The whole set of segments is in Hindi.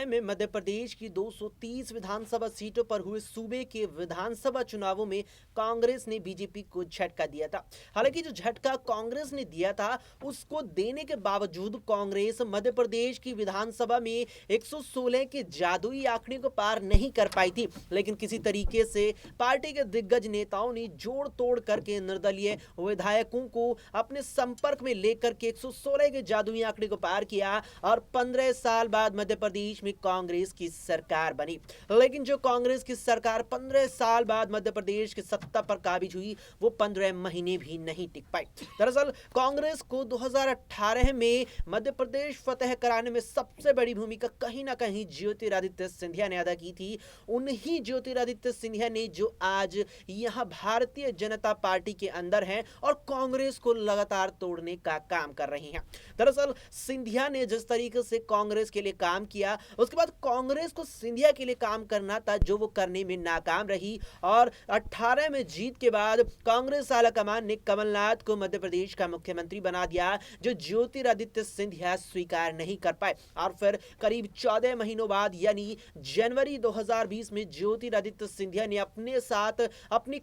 में मध्य प्रदेश की 230 विधानसभा सीटों पर हुए सूबे के विधानसभा चुनावों में कांग्रेस ने बीजेपी को झटका दिया था। हालांकि जो झटका कांग्रेस ने दिया था उसको देने के बावजूद कांग्रेस मध्य प्रदेश की विधानसभा में 116 के जादुई आंकड़े को पार नहीं कर पाई थी, लेकिन किसी तरीके से पार्टी के दिग्गज नेताओं ने जोड़ तोड़ करके निर्दलीय विधायकों को अपने संपर्क में लेकर के 116 के जादुई आंकड़े को पार किया और 15 साल बाद मध्य प्रदेश में कांग्रेस की सरकार बनी। लेकिन जो कांग्रेस की सरकार 15 साल बाद मध्य प्रदेश की सत्ता पर काबिज हुई वो 15 महीने भी नहीं टिक पाई। दरअसल कांग्रेस को 2018 में मध्य प्रदेश फतेह कराने में सबसे बड़ी भूमिका कहीं ना कहीं ज्योतिरादित्य सिंधिया ने अदा की थी। उन्हीं ज्योतिरादित्य सिंधिया ने जो आज यहां भारतीय जनता पार्टी के अंदर हैं और कांग्रेस को लगातार तोड़ने का काम कर रही हैं। दरअसल सिंधिया ने जिस तरीके से कांग्रेस के लिए काम किया उसके बाद कांग्रेस को सिंधिया के लिए काम करना था जो वो करने में नाकाम रही और 18 में जीत के बाद कांग्रेस आलाकमान ने कमलनाथ को मध्य प्रदेश का मुख्यमंत्री बना दिया, जो ज्योतिरादित्य सिंधिया स्वीकार नहीं कर पाए। और फिर करीब 14 महीनों बाद यानी जनवरी 2020 में ज्योतिरादित्य सिंधिया ने अपने साथ अपने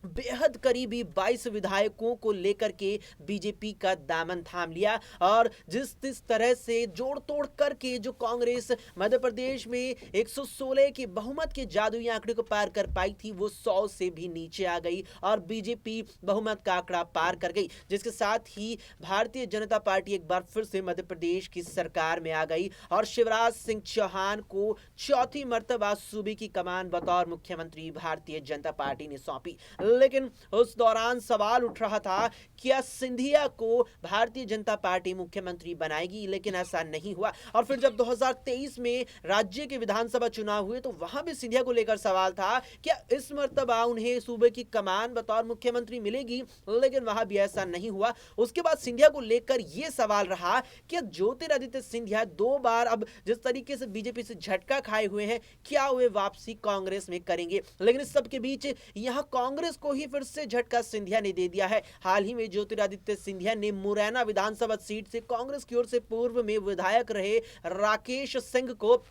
बेहद करीबी 22 विधायकों को लेकर के बीजेपी का दामन थाम लिया और जिस तरह से जोड़ तोड़ करके जो कांग्रेस मध्य प्रदेश में 116 के बहुमत के जादुई आंकड़े को पार कर पाई थी वो 100 से भी नीचे आ गई और बीजेपी बहुमत का आंकड़ा पार कर गई, जिसके साथ ही भारतीय जनता पार्टी एक बार फिर से मध्य प्रदेश की सरकार में आ गई और शिवराज सिंह चौहान को चौथी मर्तबा सूबे की कमान बतौर मुख्यमंत्री भारतीय जनता पार्टी ने सौंपी। लेकिन उस दौरान सवाल उठ रहा था क्या सिंधिया को भारतीय जनता पार्टी मुख्यमंत्री बनाएगी, लेकिन ऐसा नहीं हुआ। और फिर जब 2023 में राज्य के विधानसभा चुनाव हुए तो वहां भी सिंधिया को लेकर सवाल था क्या इस मर्तबा उन्हें सूबे की कमान बतौर मुख्यमंत्री मिलेगी, लेकिन वहां भी ऐसा नहीं हुआ। उसके बाद सिंधिया को लेकर यह सवाल रहा कि ज्योतिरादित्य सिंधिया 2 बार अब जिस तरीके से बीजेपी से झटका खाए हुए हैं क्या वे वापसी कांग्रेस में करेंगे, लेकिन इस सब के बीच यहां कांग्रेस को ही फिर से झटका सिंधिया ने दे दिया है। हाल ही में ज्योतिरादित्य सिंधिया ने मुरैना विधानसभा सीट से कांग्रेस की ओर से पूर्व में विधायक रहे राकेश सिंह को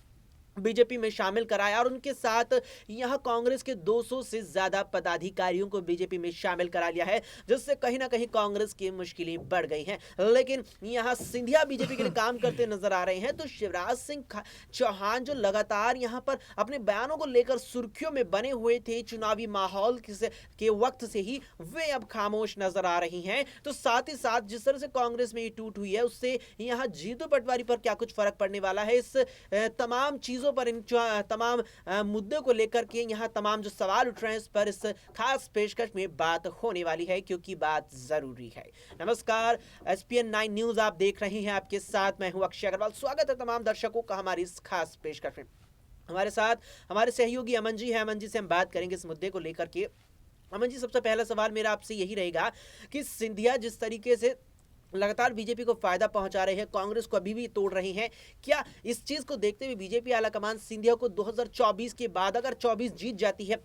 बीजेपी में शामिल कराया और उनके साथ यहां कांग्रेस के 200 से ज्यादा पदाधिकारियों को बीजेपी में शामिल करा लिया है, जिससे कहीं ना कहीं कांग्रेस की मुश्किलें बढ़ गई हैं। लेकिन यहां सिंधिया बीजेपी के लिए काम करते नजर आ रहे हैं तो शिवराज सिंह चौहान जो लगातार यहां पर अपने बयानों को लेकर सुर्खियों में बने हुए थे चुनावी माहौल के वक्त से ही, वे अब खामोश नजर आ रही हैं। तो साथ ही साथ जिस तरह से कांग्रेस में ये टूट हुई है उससे यहां जीतू पटवारी पर क्या कुछ फर्क पड़ने वाला है, इस तमाम चीजों पर, इन तमाम मुद्दों को लेकर के यहाँ तमाम जो सवाल उठ रहे हैं इस पर इस खास पेशकश में बात होने वाली है क्योंकि बात जरूरी है। नमस्कार, SPN 9 न्यूज आप देख रहे हैं, आपके साथ मैं हूं अक्षय अग्रवाल। स्वागत है तमाम दर्शकों का हमारी इस खास पेशकश में। हमारे साथ हमारे सहयोगी अमन जी है, अमन जी से हम बात करेंगे इस मुद्दे को लेकर के। अमन जी, सबसे पहला सवाल मेरा आपसे यही रहेगा कि सिंधिया जिस तरीके से लगातार बीजेपी को फायदा पहुंचा रहे हैं, कांग्रेस को अभी भी तोड़ रहे हैं, क्या इस चीज को देखते हुए बीजेपी आलाकमान सिंधिया को 2024 के बाद अगर 24 जीत जाती है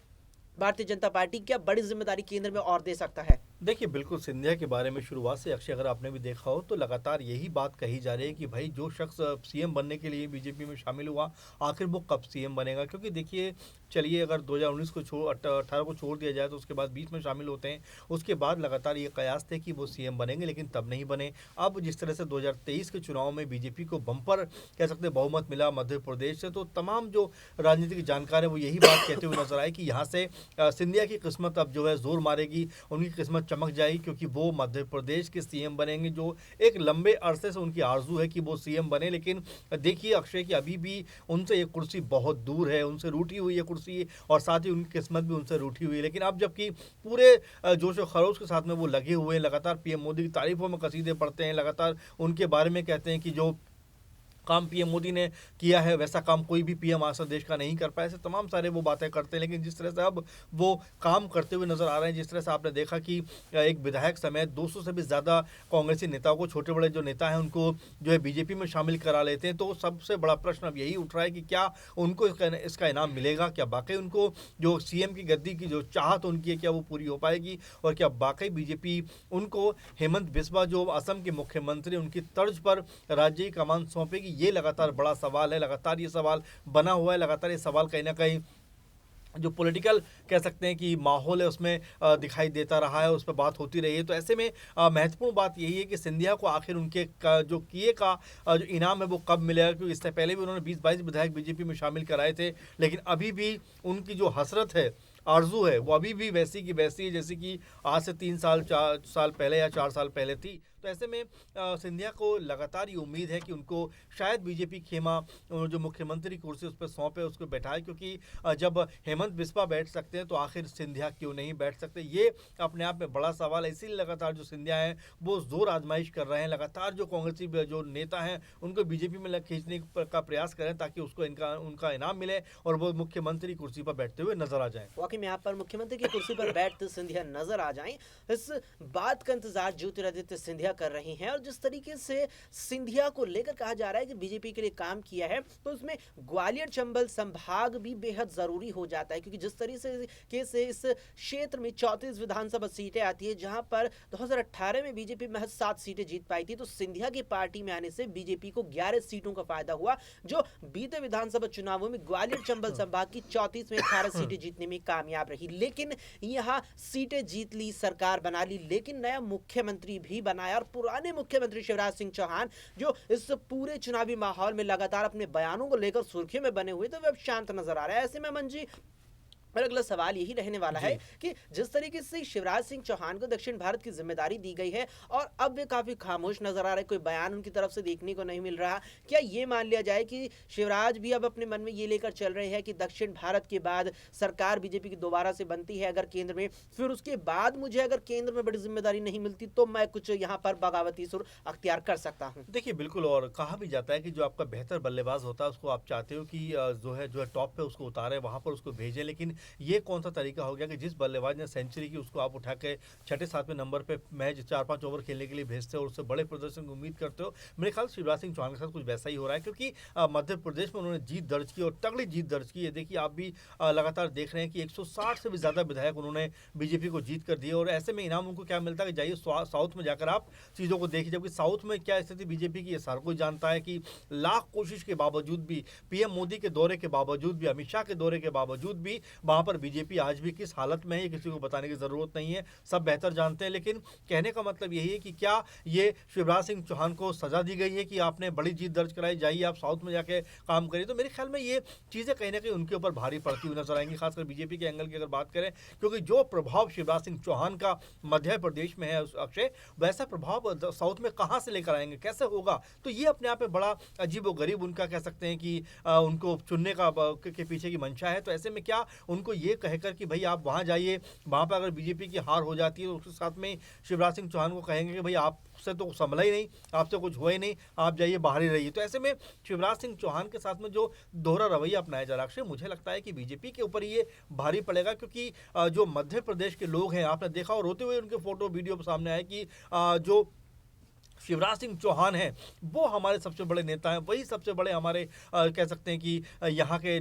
भारतीय जनता पार्टी, क्या बड़ी जिम्मेदारी केंद्र में और दे सकता है? देखिए, बिल्कुल सिंधिया के बारे में शुरुआत से अक्षय अगर आपने भी देखा हो तो लगातार यही बात कही जा रही है कि भाई जो शख्स सीएम बनने के लिए बीजेपी में शामिल हुआ आखिर वो कब सीएम बनेगा। क्योंकि देखिए, चलिए अगर 2019 को 18 को छोड़ दिया जाए तो उसके बाद 20 में शामिल होते हैं, उसके बाद लगातार ये कयास थे कि वो सीएम बनेंगे, लेकिन तब नहीं बने। अब जिस तरह से 2023 के चुनाव में बीजेपी को बम्पर कह सकते बहुमत मिला मध्य प्रदेश से, तो तमाम जो राजनीतिक जानकार है वो यही बात कहते हुए नजर आए कि यहाँ से सिंधिया की किस्मत अब जो है जोर मारेगी, उनकी किस्मत चमक जाएगी, क्योंकि वो मध्य प्रदेश के सीएम बनेंगे, जो एक लंबे अरसे से उनकी आरजू है कि वो सीएम बने। लेकिन देखिए अक्षय कि अभी भी उनसे ये कुर्सी बहुत दूर है, उनसे रूठी हुई है कुर्सी और साथ ही उनकी किस्मत भी उनसे रूठी हुई है। लेकिन अब जबकि पूरे जोश और खरोश के साथ में वो लगे हुए हैं, लगातार पीएम मोदी की तारीफों में कसीदे पढ़ते हैं, लगातार उनके बारे में कहते हैं कि जो काम पीएम मोदी ने किया है वैसा काम कोई भी पीएम आज तक देश का नहीं कर पाया, ऐसे तमाम सारे वो बातें करते हैं। लेकिन जिस तरह से अब वो काम करते हुए नजर आ रहे हैं, जिस तरह से आपने देखा कि एक विधायक समेत 200 से भी ज़्यादा कांग्रेसी नेताओं को, छोटे बड़े जो नेता हैं उनको जो है बीजेपी में शामिल करा लेते हैं, तो सबसे बड़ा प्रश्न अब यही उठ रहा है कि क्या उनको इसका इनाम मिलेगा, क्या वाकई उनको जो सीएम की गद्दी की जो चाहत उनकी है क्या वो पूरी हो पाएगी, और क्या वाकई बीजेपी उनको हेमंत बिस्वा जो असम के मुख्यमंत्री उनकी तर्ज पर राज्य की कमान सौंपेगी। ये लगातार बड़ा सवाल है, लगातार ये सवाल बना हुआ है, लगातार ये सवाल कहीं ना कहीं जो पॉलिटिकल कह सकते हैं कि माहौल है उसमें दिखाई देता रहा है, उस पर बात होती रही है। तो ऐसे में महत्वपूर्ण बात यही है कि सिंधिया को आखिर उनके जो किए का जो इनाम है वो कब मिलेगा, क्योंकि इससे पहले भी उन्होंने 20-22 विधायक बीजेपी में शामिल कराए थे, लेकिन अभी भी उनकी जो हसरत है, आरजू है, वो अभी भी वैसी की वैसी है जैसे कि आज से 3 साल 4 साल पहले या 4 साल पहले थी। तो ऐसे में सिंधिया को लगातार ये उम्मीद है कि उनको शायद बीजेपी खेमा जो मुख्यमंत्री कुर्सी उस पर सौंपे, उसको बैठाए, क्योंकि जब हेमंत बिस्वा बैठ सकते हैं तो आखिर सिंधिया क्यों नहीं बैठ सकते, ये अपने आप में बड़ा सवाल है। इसीलिए लगातार जो सिंधिया हैं वो जोर आजमाइश कर रहे हैं, लगातार जो कांग्रेसी जो नेता हैं उनको बीजेपी में खींचने का प्रयास करें ताकि उसको उनका इनाम मिले और वो मुख्यमंत्री कुर्सी पर बैठते हुए नजर आ जाएं। वाकई में यहाँ पर मुख्यमंत्री की कुर्सी पर बैठते सिंधिया नजर आ जाएं, इस बात का इंतजार ज्योतिरादित्य सिंधिया कर रही हैं। और जिस तरीके से सिंधिया को लेकर कहा जा रहा है कि बीजेपी के लिए काम किया है, तो उसमें ग्वालियर चंबल संभाग भी बेहद जरूरी हो जाता है, क्योंकि जिस तरीके से इस क्षेत्र में 34 विधानसभा सीटें आती है, जहां पर 2018 में बीजेपी महज 7 सीटें जीत पाई थी, तो सिंधिया की पार्टी में आने से बीजेपी को 11 सीटों का फायदा हुआ, जो बीते विधानसभा चुनावों में ग्वालियर चंबल संभाग की 34 में 18 सीटें जीतने में कामयाब रही। लेकिन यहां सीटें जीत ली, सरकार बना ली, लेकिन नया मुख्यमंत्री भी बनाया। और पुराने मुख्यमंत्री शिवराज सिंह चौहान, जो इस पूरे चुनावी माहौल में लगातार अपने बयानों को लेकर सुर्खियों में बने हुए थे, वे अब शांत नजर आ रहा है। ऐसे में अमन जी, मेरा अगला सवाल यही रहने वाला है कि जिस तरीके से शिवराज सिंह चौहान को दक्षिण भारत की जिम्मेदारी दी गई है और अब वे काफी खामोश नजर आ रहे, कोई बयान उनकी तरफ से देखने को नहीं मिल रहा, क्या ये मान लिया जाए कि शिवराज भी अब अपने मन में ये लेकर चल रहे हैं कि दक्षिण भारत के बाद सरकार बीजेपी की दोबारा से बनती है अगर केंद्र में, फिर उसके बाद मुझे अगर केंद्र में बड़ी जिम्मेदारी नहीं मिलती तो मैं कुछ यहाँ पर बगावती सुर अख्तियार कर सकता हूँ? देखिए बिल्कुल, और कहा भी जाता है कि जो आपका बेहतर बल्लेबाज होता है उसको आप चाहते हो कि जो है टॉप पे उसको उतारे, वहां पर उसको भेजें, लेकिन ये कौन सा तरीका हो गया कि जिस बल्लेबाज ने सेंचुरी की उसको आप उठा के 6-7वें नंबर पे मैच 4-5 ओवर खेलने के लिए भेजते हो और उससे बड़े प्रदर्शन की उम्मीद करते हो। मेरे ख्याल से शिवराज सिंह चौहान के साथ कुछ वैसा ही हो रहा है, क्योंकि मध्य प्रदेश में उन्होंने जीत दर्ज की और तगड़ी जीत दर्ज की है। देखिए आप भी लगातार देख रहे हैं कि 160 से भी ज्यादा विधायक उन्होंने बीजेपी को जीत कर दिए, और ऐसे में इनाम उनको क्या मिलता है कि जाइए साउथ में जाकर आप चीजों को देखिए, जबकि साउथ में क्या स्थिति बीजेपी की हर कोई जानता है कि लाख कोशिश के बावजूद भी, पीएम मोदी के दौरे के बावजूद भी, अमित शाह के दौरे के बावजूद भी वहां पर बीजेपी आज भी किस हालत में है ये किसी को बताने की जरूरत नहीं है, सब बेहतर जानते हैं। लेकिन कहने का मतलब यही है कि क्या ये शिवराज सिंह चौहान को सजा दी गई है कि आपने बड़ी जीत दर्ज कराई, जाइए आप साउथ में जाके काम करिए? तो मेरे ख्याल में ये चीजें कहीं ना कहीं उनके ऊपर भारी पड़ती हुई नजर आएंगी, खासकर बीजेपी के एंगल की अगर बात करें, क्योंकि जो प्रभाव शिवराज सिंह चौहान का मध्य प्रदेश में है अक्षय, वैसा प्रभाव साउथ में कहां से लेकर आएंगे, कैसे होगा? तो ये अपने आप में बड़ा अजीब व गरीब उनका कह सकते हैं कि उनको चुनने के पीछे की मंशा है। तो ऐसे में क्या उनको ये कहकर कि भाई आप वहां जाइए, वहां पर अगर बीजेपी की हार हो जाती है तो उसके साथ में शिवराज सिंह चौहान को कहेंगे कि भाई आपसे तो संभला ही नहीं, आपसे कुछ हुआ ही नहीं, आप जाइए बाहर ही रहिए। तो ऐसे में शिवराज सिंह चौहान के साथ में जो दोहरा रवैया अपनाया जा रहा है, मुझे लगता है कि बीजेपी के ऊपर ये भारी पड़ेगा, क्योंकि जो मध्य प्रदेश के लोग हैं, आपने देखा और रोते हुए उनके फोटो वीडियो सामने आए कि जो शिवराज सिंह चौहान हैं वो हमारे सबसे बड़े नेता हैं, वही सबसे बड़े हमारे कह सकते हैं कि यहाँ के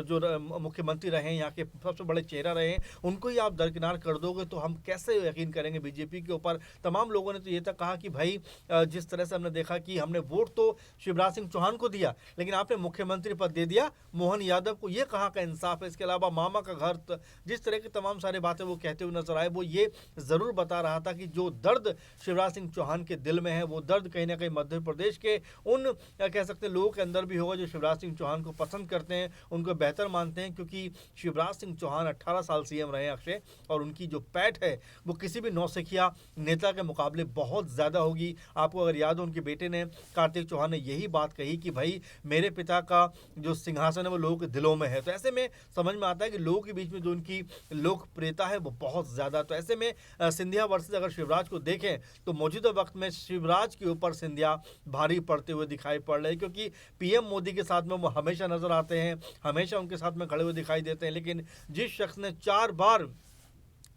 जो मुख्यमंत्री रहे हैं, यहाँ के सबसे बड़े चेहरा रहे हैं, उनको ही आप दरकिनार कर दोगे तो हम कैसे यकीन करेंगे बीजेपी के ऊपर? तमाम लोगों ने तो ये तक कहा कि भाई जिस तरह से हमने देखा कि हमने वोट तो शिवराज सिंह चौहान को दिया, लेकिन आपने मुख्यमंत्री पद दे दिया मोहन यादव को, ये कहाँ का इंसाफ है? इसके अलावा मामा का घर, जिस तरह की तमाम सारी बातें वो कहते हुए नजर आए, वो ये जरूर बता रहा था कि जो दर्द शिवराज सिंह चौहान के दिल में है, वो दर्द कहीं ना कहीं मध्य प्रदेश के उन कह सकते हैं लोगों के अंदर भी होगा जो शिवराज सिंह चौहान को पसंद करते हैं, उनको बेहतर मानते हैं, क्योंकि शिवराज सिंह चौहान 18 साल सीएम रहे अक्षय, और उनकी जो पैठ है वो किसी भी नौसिखिया नेता के मुकाबले बहुत ज्यादा होगी। आपको अगर याद हो, उनके बेटे ने, कार्तिक चौहान ने यही बात कही कि भाई मेरे पिता का जो सिंहासन है वो लोगों के दिलों में है। तो ऐसे में समझ में आता है कि लोगों के बीच में जो उनकी लोकप्रियता है वो बहुत ज्यादा। तो ऐसे में सिंधिया वर्सेस अगर शिवराज को देखें तो मौजूदा वक्त में शिवराज के ऊपर सिंधिया भारी पड़ते हुए दिखाई पड़ रहे हैं, क्योंकि पीएम मोदी के साथ में वो हमेशा नजर आते हैं, हमेशा उनके साथ में खड़े हुए दिखाई देते हैं, लेकिन जिस शख्स ने 4 बार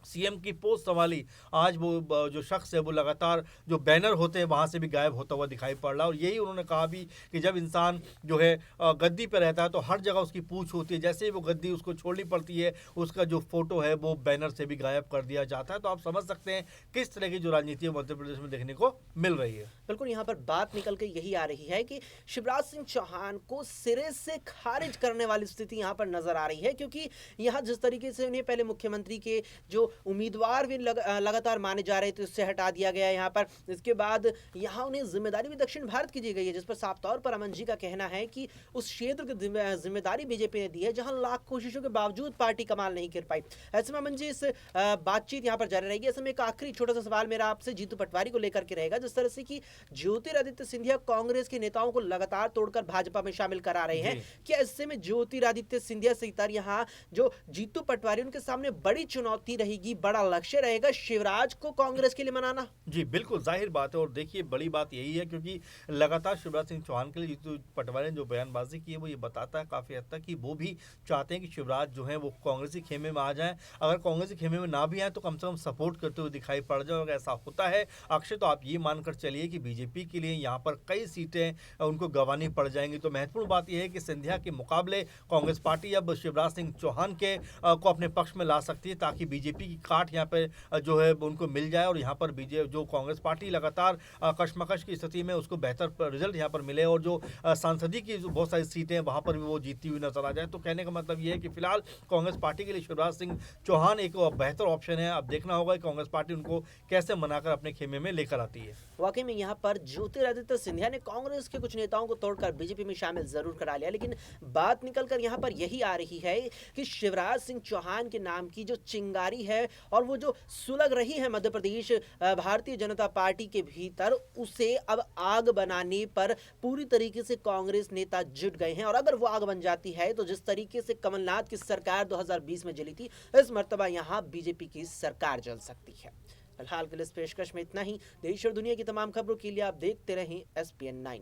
सीएम की पोस्ट संभाली, आज वो जो शख्स है वो लगातार जो बैनर होते हैं वहाँ से भी गायब होता हुआ दिखाई पड़ रहा है। और यही उन्होंने कहा भी कि जब इंसान जो है गद्दी पे रहता है तो हर जगह उसकी पूछ होती है, जैसे ही वो गद्दी उसको छोड़नी पड़ती है उसका जो फोटो है वो बैनर से भी गायब कर दिया जाता है। तो आप समझ सकते हैं किस तरह की जो राजनीति मध्य प्रदेश में देखने को मिल रही है। बिल्कुल, यहाँ पर बात निकल के यही आ रही है कि शिवराज सिंह चौहान को सिरे से खारिज करने वाली स्थिति यहाँ पर नजर आ रही है, क्योंकि यहाँ जिस तरीके से उन्हें पहले मुख्यमंत्री के जो उम्मीदवार भी लगातार माने जा रहे थे उससे हटा दिया गया यहाँ पर। इसके बाद यहाँ उन्हें जिम्मेदारी भी दक्षिण भारत की दी गई है, जिस पर साफ तौर पर अमन जी का कहना है कि उस क्षेत्र की जिम्मेदारी बीजेपी ने दी है जहां लाख कोशिशों के बावजूद पार्टी कमाल नहीं कर पाई। ऐसे में अमन जी इस बातचीत यहाँ पर जारी रहेगी। ऐसे में एक आखिरी छोटा सा सवाल मेरा आपसे जीतू पटवारी को लेकर के रहेगा। जिस तरह से कि ज्योतिरादित्य सिंधिया कांग्रेस के नेताओं को लगातार तोड़कर भाजपा में शामिल करा रहे हैं, क्या इससे में ज्योतिरादित्य सिंधिया सहित यहाँ जो जीतू पटवारी उनके सामने बड़ी चुनौती रहेगी, बड़ा लक्ष्य रहेगा शिवराज को कांग्रेस के लिए मनाना? जी बिल्कुल, जाहिर बात है। और देखिए बड़ी बात यही है क्योंकि लगातार शिवराज सिंह चौहान के लिए जीतू पटवारी ने जो बयानबाजी की है वो ये बताता है काफ़ी हद तक कि वो भी चाहते हैं कि शिवराज जो है वो कांग्रेसी खेमे में आ जाएं। अगर कांग्रेसी खेमे में ना भी आए तो कम से कम सपोर्ट करते हुए दिखाई पड़ जाए। अगर ऐसा होता है अक्षय तो आप ये मानकर चलिए कि बीजेपी के लिए यहाँ पर कई सीटें उनको गंवानी पड़ जाएंगी। तो महत्वपूर्ण बात यह है कि सिंधिया के मुकाबले कांग्रेस पार्टी अब शिवराज सिंह चौहान के को अपने पक्ष में ला सकती है ताकि बीजेपी की काट यहाँ पे जो है उनको मिल जाए और यहाँ पर बीजेपी जो कांग्रेस पार्टी लगातार कशमकश की स्थिति में उसको बेहतर रिजल्ट यहाँ पर मिले और जो सांसदीय की जो बहुत सारी सीटें हैं वहाँ पर भी वो जीतती हुई नजर आ जाए। तो कहने का मतलब ये है कि फिलहाल कांग्रेस पार्टी के लिए शिवराज सिंह चौहान एक बेहतर ऑप्शन है। अब देखना होगा कि कांग्रेस पार्टी उनको कैसे मनाकर अपने खेमे में लेकर आती है। वाकई में यहाँ पर ज्योतिरादित्य सिंधिया ने कांग्रेस के कुछ नेताओं को तोड़कर बीजेपी में शामिल जरूर करा लिया, लेकिन बात निकलकर यहाँ पर यही आ रही है कि शिवराज सिंह चौहान के नाम की जो चिंगारी है और वो जो सुलग रही है मध्य प्रदेश भारतीय जनता पार्टी के भीतर, उसे अब आग बनाने पर पूरी तरीके से कांग्रेस नेता जुट गए हैं। और अगर वो आग बन जाती है तो जिस तरीके से कमलनाथ की सरकार 2020 में जली थी, इस मर्तबा यहाँ बीजेपी की सरकार जल सकती है। फिलहाल के लिए इस पेशकश में इतना ही। देश और दुनिया की तमाम खबरों के लिए आप देखते रहें SPN 9।